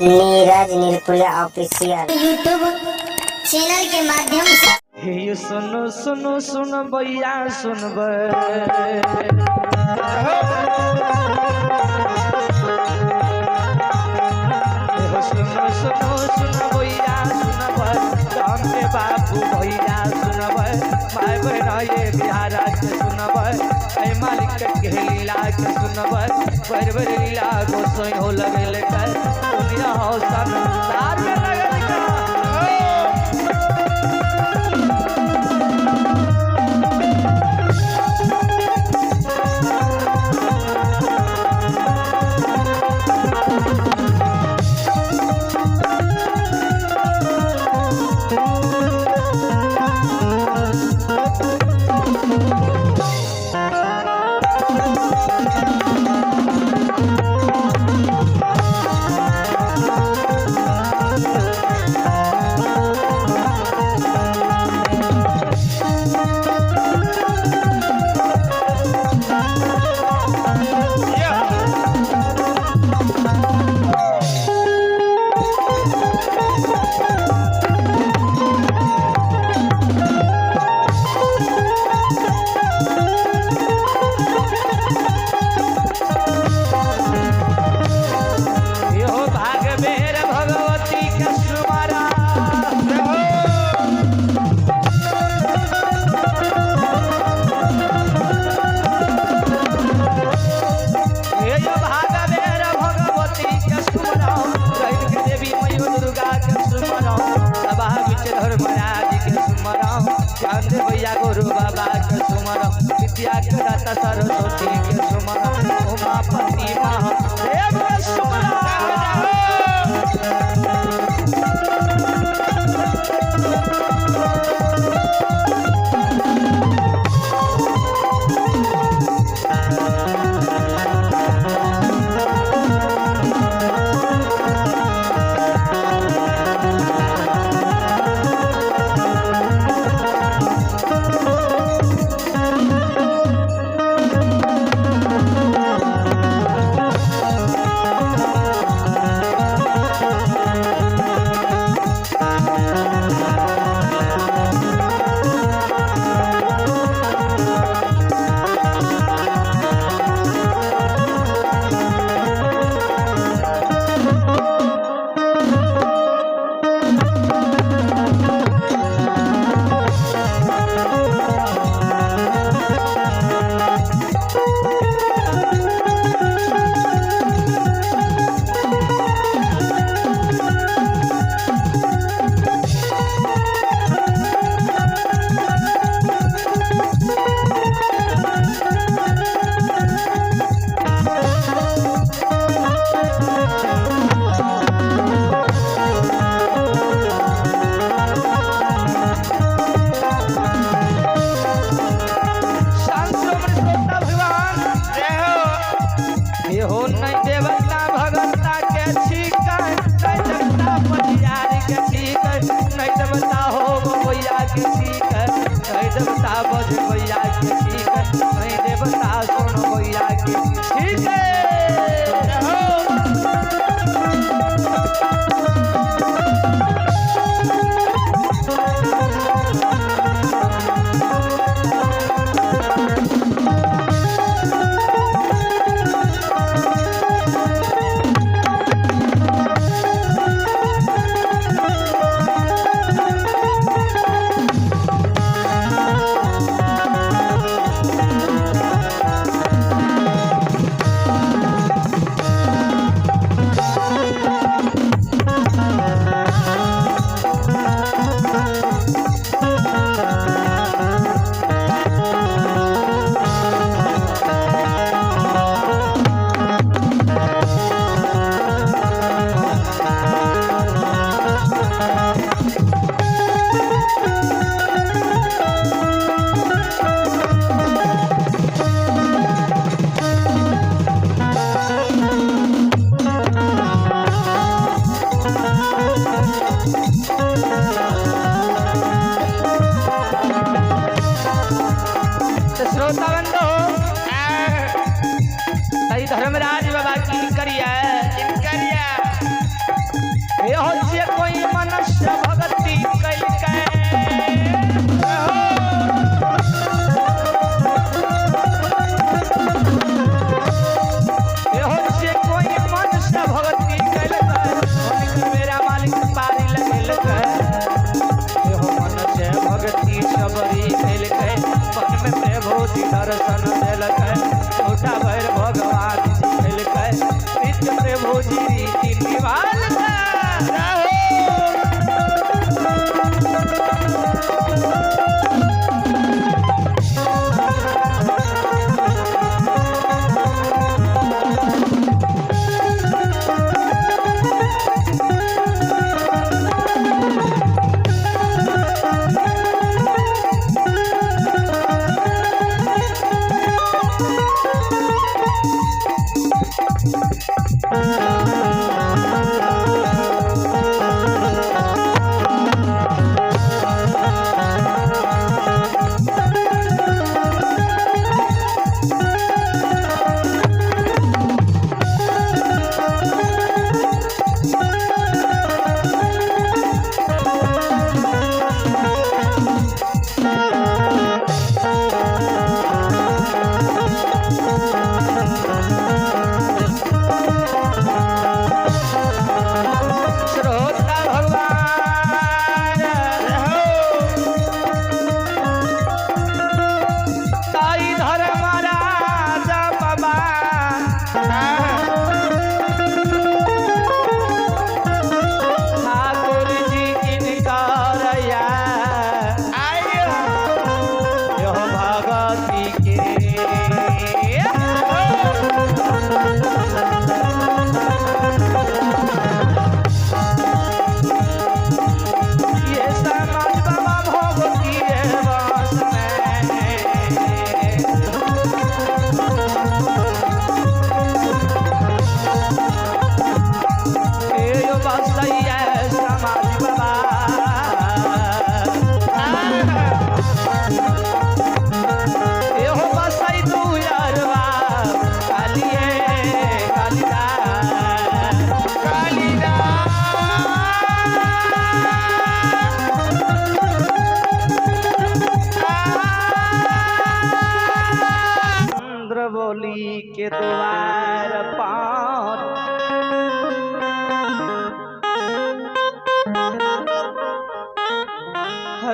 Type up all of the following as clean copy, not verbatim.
Neeraj निर्कुला official YouTube channel के माध्यम से। हे सुनो सुनो सुन भैया सुन सुनो सुनो सुन भैया सुन राम के बाबू भैया सुन माय बहना ये बिहारा के सुन मालिक के लीला के सुन बर लीला गोसोई हो लगल कर दुनिया हो संसार में लगल का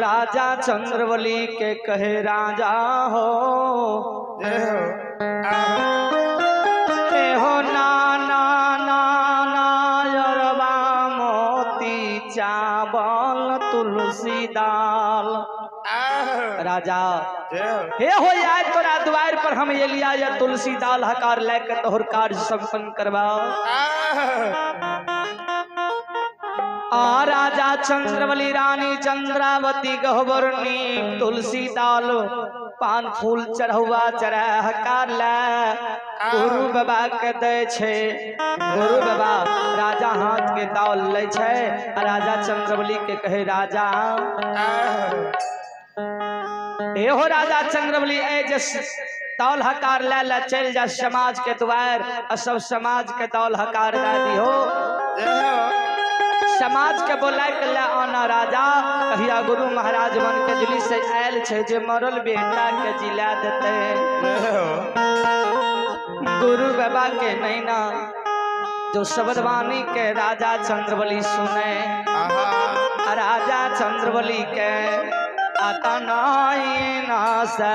राजा चंद्रवली के कहे राजा हो हो ना ना ना ना यरबा मोती चावल तुलसी दाल। राजा हे हो जाए तोरा द्वार पर हम ये लिया या तुलसी दाल हकार लेकर तोहर कार्य संपन्न करवाओ। राजा चंद्रवली रानी चंद्रावती गहबरनी तुलसी दाल पान फूल चढ़ौआ चढ़ा हकार ला गुरु बाबा के दे छे। गुरु बाबा राजा हाथ के दाल ले छे। राजा चंद्रवली के कहे राजा ए हो राजा चंद्रवली ए जस दौल हकार ला चल जा समाज के द्वार और सब समाज के दौल हकार दादी हो। समाज के बोला के ला आना राजा कहिया गुरु महाराज बन के दिल्ली से आयल छे जे मरल बेटा के जिला देते। गुरु बाबा के नैना जो शब्दवाणी के राजा चंद्रवली सुने। राजा चंद्रवली के आता नाई नासा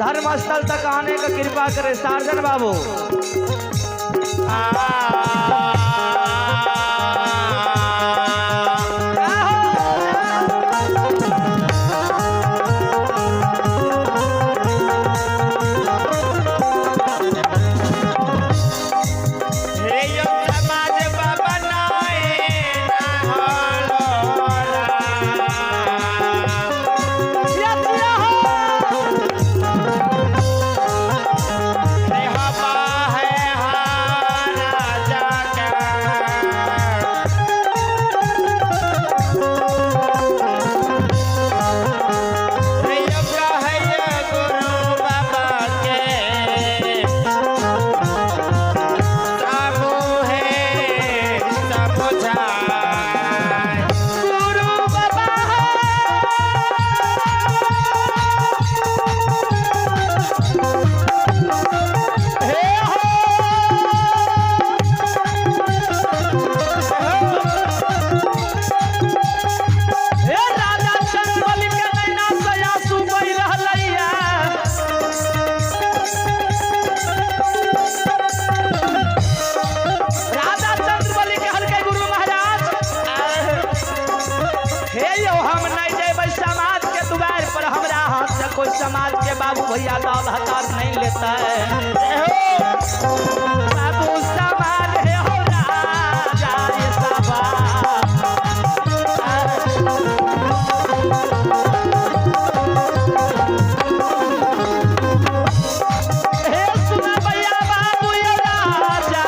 धर्मस्थल तक आने का कृपा करे सार्जन बाबू। कोई समाज के बाबू भैया दाल हकार नहीं लेता है। बाबू सवाल है हो राजा ये हे सुना भैया बाबू ये राजा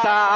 था